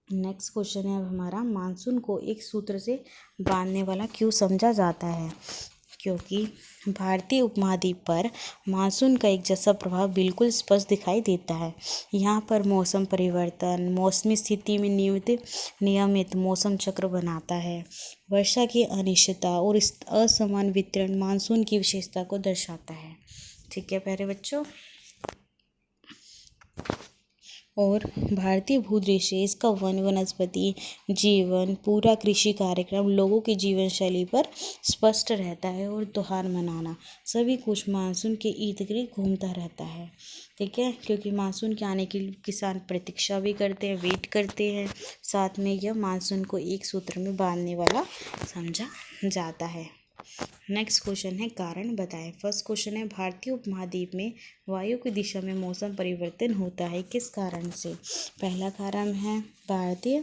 नेक्स्ट क्वेश्चन है अब हमारा, मानसून को एक सूत्र से बांधने वाला क्यों समझा जाता है। क्योंकि भारतीय उपमहाद्वीप पर मानसून का एक जैसा प्रभाव बिल्कुल स्पष्ट दिखाई देता है। यहाँ पर मौसम परिवर्तन मौसमी स्थिति में नियमित मौसम चक्र बनाता है। वर्षा की अनिश्चितता और असमान वितरण मानसून की विशेषता को दर्शाता है। ठीक है प्यारे बच्चों, और भारतीय भूदृश्य, इसका वनस्पति जीवन, पूरा कृषि कार्यक्रम लोगों की जीवन शैली पर स्पष्ट रहता है, और त्योहार मनाना सभी कुछ मानसून के इर्द गिर्द घूमता रहता है। ठीक है, क्योंकि मानसून के आने के लिए किसान प्रतीक्षा भी करते हैं, वेट करते हैं। साथ में यह मानसून को एक सूत्र में बांधने वाला समझा जाता है। नेक्स्ट क्वेश्चन है, कारण बताएं। फर्स्ट क्वेश्चन है, भारतीय उपमहाद्वीप में वायु की दिशा में मौसम परिवर्तन होता है, किस कारण से। पहला कारण है भारतीय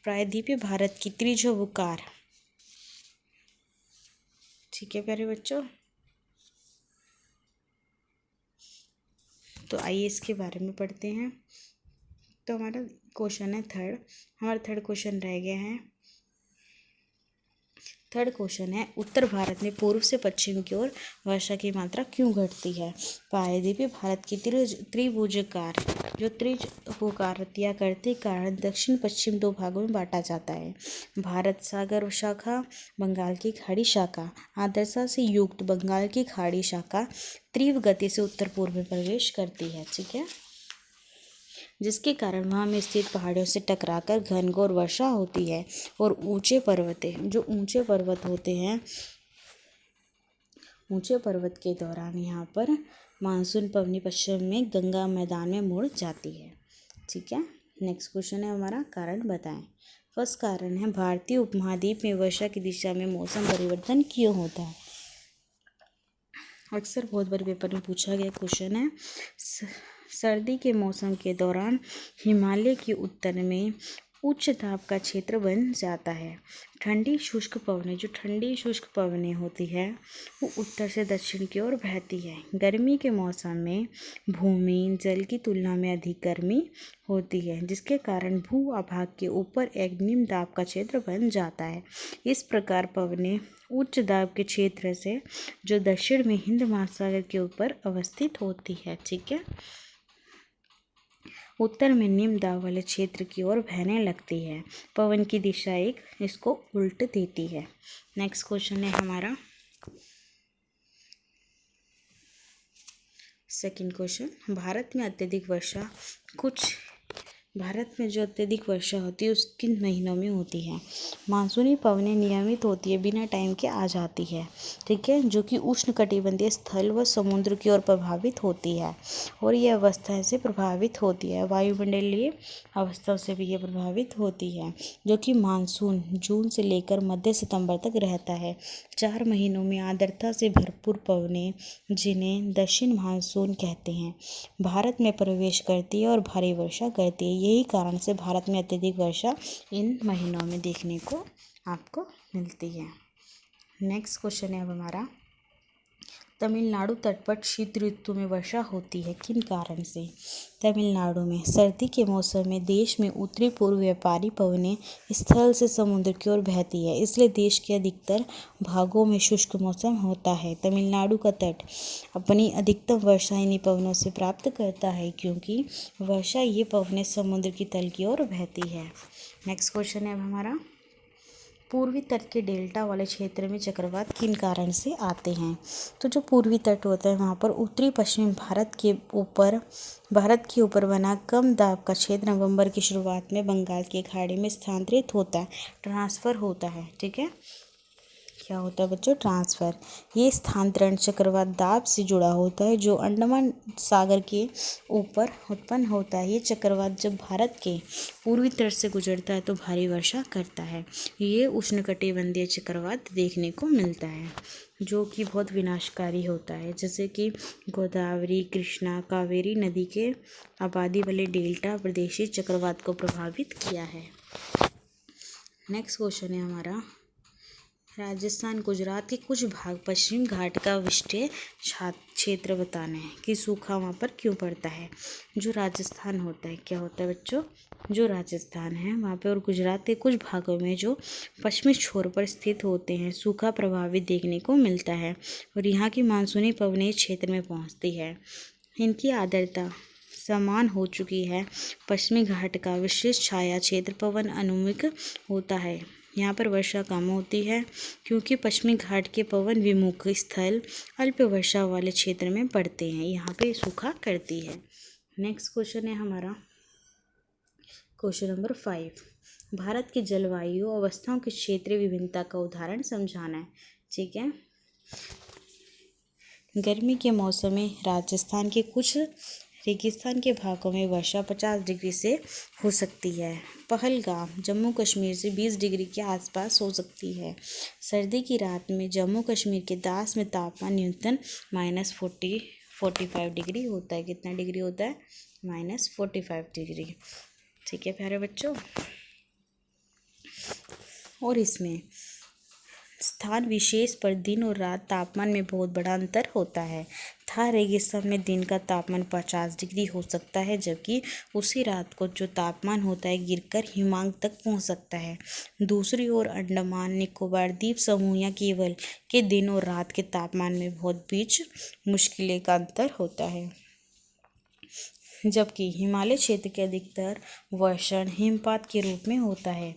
प्रायद्वीपीय भारत की त्रिध्रुवकार। ठीक है प्यारे बच्चों, तो आइए इसके बारे में पढ़ते हैं। तो हमारा क्वेश्चन है हमारा थर्ड क्वेश्चन रह गया है। थर्ड क्वेश्चन है, उत्तर भारत में पूर्व से पश्चिम की ओर वर्षा की मात्रा क्यों घटती है। प्रायद्वीपीय भारत की त्रिभुजाकार त्रिभुजाकृतियाँ करते कारण दक्षिण पश्चिम दो भागों में बांटा जाता है। भारत सागर शाखा, बंगाल की खाड़ी शाखा। आर्द्रता से युक्त बंगाल की खाड़ी शाखा तीव्र गति से उत्तर पूर्व में प्रवेश करती है। ठीक है, जिसके कारण वहाँ में स्थित पहाड़ियों से टकराकर घनघोर वर्षा होती है, और ऊंचे पर्वत होते हैं, ऊंचे पर्वत के दौरान यहाँ पर मानसून पवनी पश्चिम में गंगा मैदान में मुड़ जाती है। ठीक है, नेक्स्ट क्वेश्चन है हमारा, कारण बताएं। फर्स्ट कारण है, भारतीय उपमहाद्वीप में वर्षा की दिशा में मौसम परिवर्तन क्यों होता है। अक्सर बहुत बार पेपर में पूछा गया क्वेश्चन है। सर्दी के मौसम के दौरान हिमालय के उत्तर में उच्च दाब का क्षेत्र बन जाता है। ठंडी शुष्क पवनें होती है, वो उत्तर से दक्षिण की ओर बहती है। गर्मी के मौसम में भूमि जल की तुलना में अधिक गर्मी होती है, जिसके कारण भू अभाग के ऊपर एक निम्न दाब का क्षेत्र बन जाता है। इस प्रकार पवनें उच्च दाब के क्षेत्र से जो दक्षिण में हिंद महासागर के ऊपर अवस्थित होती है, ठीक है, उत्तर में निम्न दाब वाले क्षेत्र की ओर बहने लगती है। पवन की दिशा इसको उल्ट देती है। नेक्स्ट क्वेश्चन है हमारा सेकंड क्वेश्चन, भारत में जो अत्यधिक वर्षा होती है उस किन महीनों में होती है। मानसूनी पवनें नियमित होती है, बिना टाइम के आ जाती है। ठीक है, जो कि उष्णकटिबंधीय स्थल व समुद्र की ओर प्रभावित होती है, और ये अवस्थाएं से प्रभावित होती है। वायुमंडलीय अवस्थाओं से भी ये प्रभावित होती है, जो कि मानसून जून से लेकर मध्य सितंबर तक रहता है। 4 महीनों में आर्द्रता से भरपूर पवनें, जिन्हें दक्षिण मानसून कहते हैं, भारत में प्रवेश करती है और भारी वर्षा करती है। यही कारण से भारत में अत्यधिक वर्षा इन महीनों में देखने को आपको मिलती है। नेक्स्ट क्वेश्चन है अब हमारा, तमिलनाडु तट पर शीत ऋतु में वर्षा होती है किन कारण से? तमिलनाडु में सर्दी के मौसम में देश में उत्तरी पूर्व व्यापारी पवनें स्थल से समुद्र की ओर बहती है, इसलिए देश के अधिकतर भागों में शुष्क मौसम होता है। तमिलनाडु का तट अपनी अधिकतम वर्षा इन्हीं पवनों से प्राप्त करता है, क्योंकि वर्षा ये पवनें समुद्र की तल की ओर बहती है। नेक्स्ट क्वेश्चन है अब हमारा, पूर्वी तट के डेल्टा वाले क्षेत्र में चक्रवात किन कारण से आते हैं? तो जो पूर्वी तट होता है वहाँ पर उत्तरी पश्चिमी भारत के ऊपर बना कम दाब का क्षेत्र नवंबर की शुरुआत में बंगाल की खाड़ी में स्थानांतरित होता है, ट्रांसफ़र होता है। ठीक है, क्या होता है बच्चों? ट्रांसफ़र। ये स्थानांतरण चक्रवात दाब से जुड़ा होता है जो अंडमान सागर के ऊपर उत्पन्न होता है। ये चक्रवात जब भारत के पूर्वी तट से गुजरता है तो भारी वर्षा करता है। ये उष्णकटिबंधीय चक्रवात देखने को मिलता है जो कि बहुत विनाशकारी होता है, जैसे कि गोदावरी, कृष्णा, कावेरी नदी के आबादी वाले डेल्टा प्रदेश चक्रवात को प्रभावित किया है। नेक्स्ट क्वेश्चन है हमारा, राजस्थान गुजरात के कुछ भाग पश्चिम घाट का विशिष्ट क्षेत्र बताना है कि सूखा वहाँ पर क्यों पड़ता है। जो राजस्थान होता है, क्या होता है बच्चों? जो राजस्थान है वहाँ पे और गुजरात के कुछ भागों में जो पश्चिमी छोर पर स्थित होते हैं, सूखा प्रभावित देखने को मिलता है और यहाँ की मानसूनी पवनें क्षेत्र में पहुँचती है। इनकी आर्द्रता समान हो चुकी है। पश्चिमी घाट का विशेष छाया क्षेत्र पवन अनुमिक होता है। यहाँ पर वर्षा कम होती है क्योंकि पश्चिमी घाट के पवन विमुख स्थल अल्प वर्षा वाले क्षेत्र में पड़ते हैं, यहाँ पे सूखा करती है। नेक्स्ट क्वेश्चन है हमारा क्वेश्चन नंबर 5, भारत की जलवायु अवस्थाओं की क्षेत्रीय विभिन्नता का उदाहरण समझाना है। ठीक है, गर्मी के मौसम में राजस्थान के कुछ रेगिस्तान के भागों में वर्षा 50 डिग्री से हो सकती है। पहलगाम जम्मू कश्मीर से 20 डिग्री के आसपास हो सकती है। सर्दी की रात में जम्मू कश्मीर के दास में तापमान न्यूनतम -45 डिग्री होता है। कितना डिग्री होता है? -45 डिग्री। ठीक है प्यारे बच्चों, और इसमें स्थान विशेष पर दिन और रात तापमान में बहुत बड़ा अंतर होता है। थार रेगिस्तान में दिन का तापमान 50 डिग्री हो सकता है, जबकि उसी रात को जो तापमान होता है गिरकर हिमांक तक पहुंच सकता है। दूसरी ओर अंडमान निकोबार द्वीप समूह या केवल के दिन और रात के तापमान में बहुत बीच मुश्किलें का अंतर होता है, जबकि हिमालय क्षेत्र के अधिकतर वर्षण हिमपात के रूप में होता है।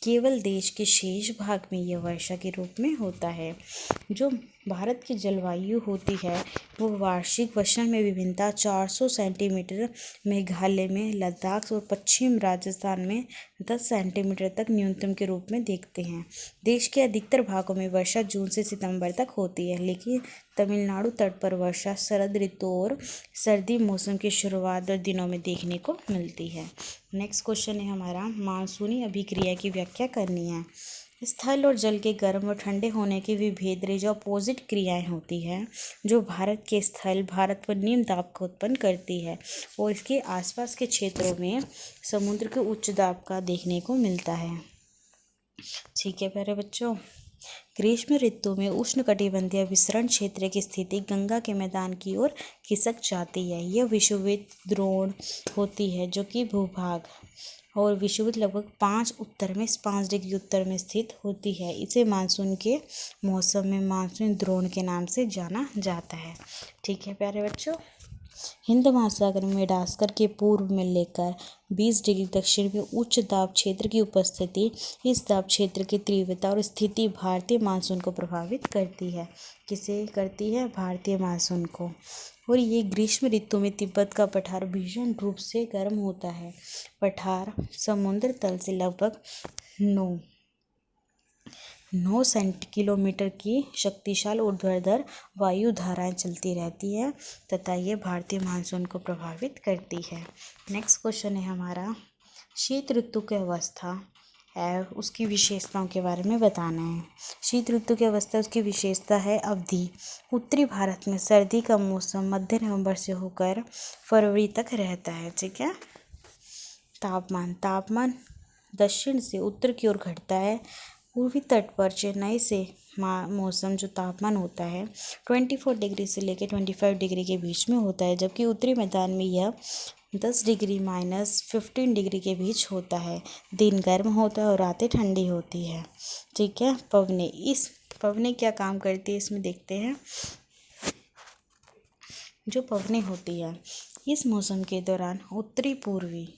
केवल देश के शेष भाग में यह वर्षा के रूप में होता है। जो भारत की जलवायु होती है वो वार्षिक वर्षण में विभिन्नता 400 सेंटीमीटर मेघालय में, लद्दाख और पश्चिम राजस्थान में 10 सेंटीमीटर तक न्यूनतम के रूप में देखते हैं। देश के अधिकतर भागों में वर्षा जून से सितंबर तक होती है, लेकिन तमिलनाडु तट पर वर्षा शरद ऋतु और सर्दी मौसम की शुरुआत और दिनों में देखने को मिलती है। नेक्स्ट क्वेश्चन है हमारा, मानसूनी अभिक्रिया की व्याख्या करनी है। स्थल और जल के गर्म और ठंडे होने की विभेद जो अपोजिट क्रियाएं होती हैं, जो भारत के स्थल भारत पर निम्न दाब को उत्पन्न करती है और इसके आसपास के क्षेत्रों में समुद्र के उच्च दाब का देखने को मिलता है। ठीक है प्यारे बच्चों, ग्रीष्म ऋतु में उष्णकटिबंधीय विसरण क्षेत्र की स्थिति गंगा के मैदान की ओर खिसक जाती है। यह विषुवत द्रोण होती है जो कि भूभाग और विषुवत लगभग 5 डिग्री उत्तर में स्थित होती है। इसे मानसून के मौसम में मानसून द्रोण के नाम से जाना जाता है। ठीक है प्यारे बच्चों, हिंद महासागर में मेडागास्कर के पूर्व में लेकर 20 डिग्री दक्षिण में उच्च दाब क्षेत्र की उपस्थिति इस दाब क्षेत्र की तीव्रता और स्थिति भारतीय मानसून को प्रभावित करती है। किसे करती है? भारतीय मानसून को। और ये ग्रीष्म ऋतु में तिब्बत का पठार भीषण रूप से गर्म होता है। पठार समुद्र तल से लगभग 9 किलोमीटर की शक्तिशाली ऊर्ध्वाधर वायु धाराएं चलती रहती है तथा ये भारतीय मानसून को प्रभावित करती है। नेक्स्ट क्वेश्चन है हमारा, शीत ऋतु की अवस्था है उसकी विशेषताओं के बारे में बताना है। शीत ऋतु की अवस्था उसकी विशेषता है अवधि। उत्तरी भारत में सर्दी का मौसम मध्य नवंबर से होकर फरवरी तक रहता है। ठीक है, तापमान दक्षिण से उत्तर की ओर घटता है। पूर्वी तट पर चेन्नई से मौसम जो तापमान होता है 24 डिग्री से लेकर 25 डिग्री के बीच में होता है, जबकि उत्तरी मैदान में यह 10 डिग्री -15 डिग्री के बीच होता है। दिन गर्म होता है और रातें ठंडी होती है। ठीक है। पवने क्या काम करती है इसमें देखते हैं। जो पवनें होती है इस मौसम के दौरान उत्तरी पूर्वी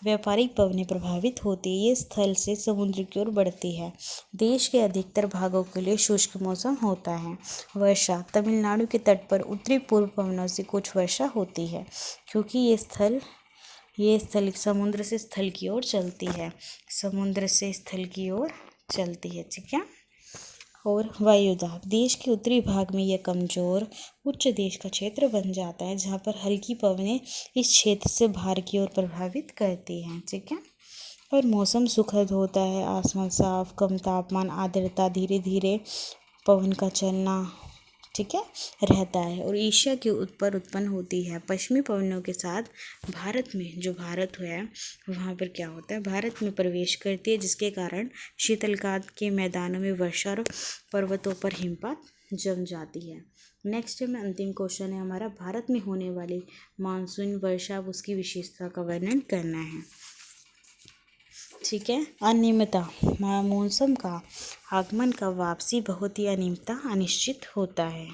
व्यापारिक पवनें प्रभावित होती है। ये स्थल से समुद्र की ओर बढ़ती है। देश के अधिकतर भागों के लिए शुष्क मौसम होता है। वर्षा तमिलनाडु के तट पर उत्तरी पूर्व पवनों से कुछ वर्षा होती है, क्योंकि ये स्थल समुद्र से स्थल की ओर चलती है। समुद्र से स्थल की ओर चलती है। ठीक है। और वायुदाब देश के उत्तरी भाग में यह कमजोर उच्च देश का क्षेत्र बन जाता है, जहाँ पर हल्की पवनें इस क्षेत्र से बाहर की ओर प्रभावित करती हैं। ठीक है। और मौसम सुखद होता है। आसमान साफ, कम तापमान, आर्द्रता, धीरे धीरे पवन का चलना, ठीक है, रहता है। और एशिया के ऊपर उत्पन्न होती है। पश्चिमी पवनों के साथ भारत है वहाँ पर क्या होता है, भारत में प्रवेश करती है, जिसके कारण शीतलकाल के मैदानों में वर्षा और पर्वतों पर हिमपात जम जाती है। नेक्स्ट में अंतिम क्वेश्चन है हमारा, भारत में होने वाली मानसून वर्षा उसकी विशेषता का वर्णन करना है। ठीक है। अनियमितता मौसम का आगमन का वापसी बहुत ही अनिश्चित होता है।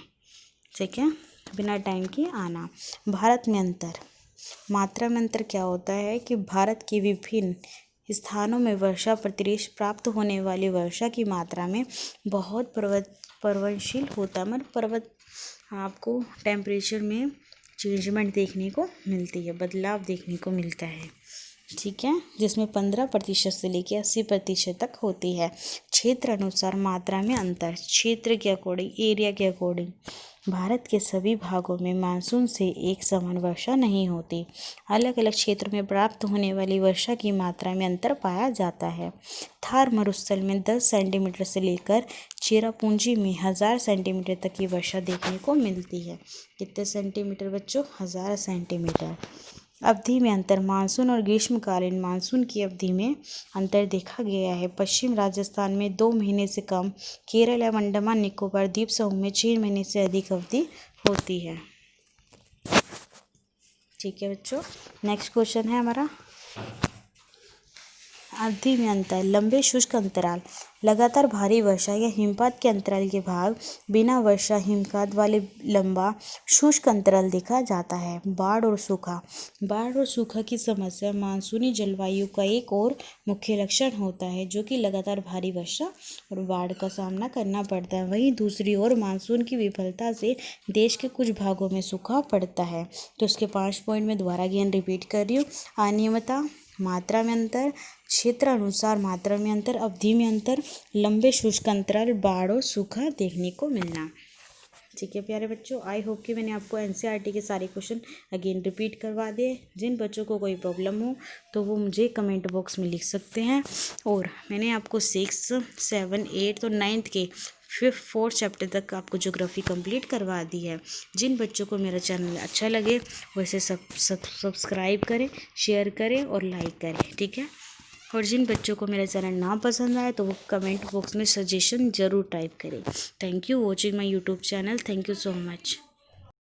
ठीक है। बिना टाइम के आना। भारत में अंतर मात्रा में अंतर क्या होता है कि भारत के विभिन्न स्थानों में वर्षा प्रतिवर्ष प्राप्त होने वाली वर्षा की मात्रा में बहुत परिवर्तनशील होता है। मतलब आपको टेम्परेचर में चेंजमेंट देखने को मिलती है, बदलाव देखने को मिलता है। ठीक है। जिसमें 15% से लेकर 80% तक होती है। क्षेत्र अनुसार मात्रा में अंतर, क्षेत्र के अकॉर्डिंग, एरिया के अकॉर्डिंग भारत के सभी भागों में मानसून से एक समान वर्षा नहीं होती। अलग अलग क्षेत्रों में प्राप्त होने वाली वर्षा की मात्रा में अंतर पाया जाता है। थार मरुस्थल में 10 सेंटीमीटर से लेकर चेरापूंजी में 1000 सेंटीमीटर तक की वर्षा देखने को मिलती है। कितने सेंटीमीटर बच्चों? 1000 सेंटीमीटर। अवधि में अंतर, मानसून और ग्रीष्मकालीन मानसून की अवधि में अंतर देखा गया है। पश्चिम राजस्थान में 2 महीने से कम, केरल एवं अंडमान निकोबार द्वीप समूह में 6 महीने से अधिक अवधि होती है। ठीक है बच्चों। नेक्स्ट क्वेश्चन है हमारा, अवधि में अंतर, लंबे शुष्क अंतराल, लगातार भारी वर्षा या हिमपात के अंतराल के भाग, बिना वर्षा हिमपात वाले लंबा शुष्क अंतराल देखा जाता है। बाढ़ और सूखा की समस्या मानसूनी जलवायु का एक और मुख्य लक्षण होता है, जो कि लगातार भारी वर्षा और बाढ़ का सामना करना पड़ता है। वहीं दूसरी ओर मानसून की विफलता से देश के कुछ भागों में सूखा पड़ता है। तो इसके 5 पॉइंट में दोबारा अगेन रिपीट कर रही हूँ। अनियमितता, मात्रा में अंतर, क्षेत्र अनुसार मात्रा में अंतर, अवधि में अंतर, लंबे शुष्क अंतराल, बाढ़ और सूखा देखने को मिलना। ठीक है प्यारे बच्चों, आई होप कि मैंने आपको एनसीईआरटी के सारे क्वेश्चन अगेन रिपीट करवा दिए। जिन बच्चों को कोई प्रॉब्लम हो तो वो मुझे कमेंट बॉक्स में लिख सकते हैं। और मैंने आपको 6, 7, 8 और 9th के 4th चैप्टर तक आपको ज्योग्राफी कंप्लीट करवा दी है। जिन बच्चों को मेरा चैनल अच्छा लगे वो इसे सब्सक्राइब करें, शेयर करें और लाइक करें। ठीक है। और जिन बच्चों को मेरा चैनल ना पसंद आए तो वो कमेंट बॉक्स में सजेशन ज़रूर टाइप करें। Thank you watching my YouTube channel. Thank you so much.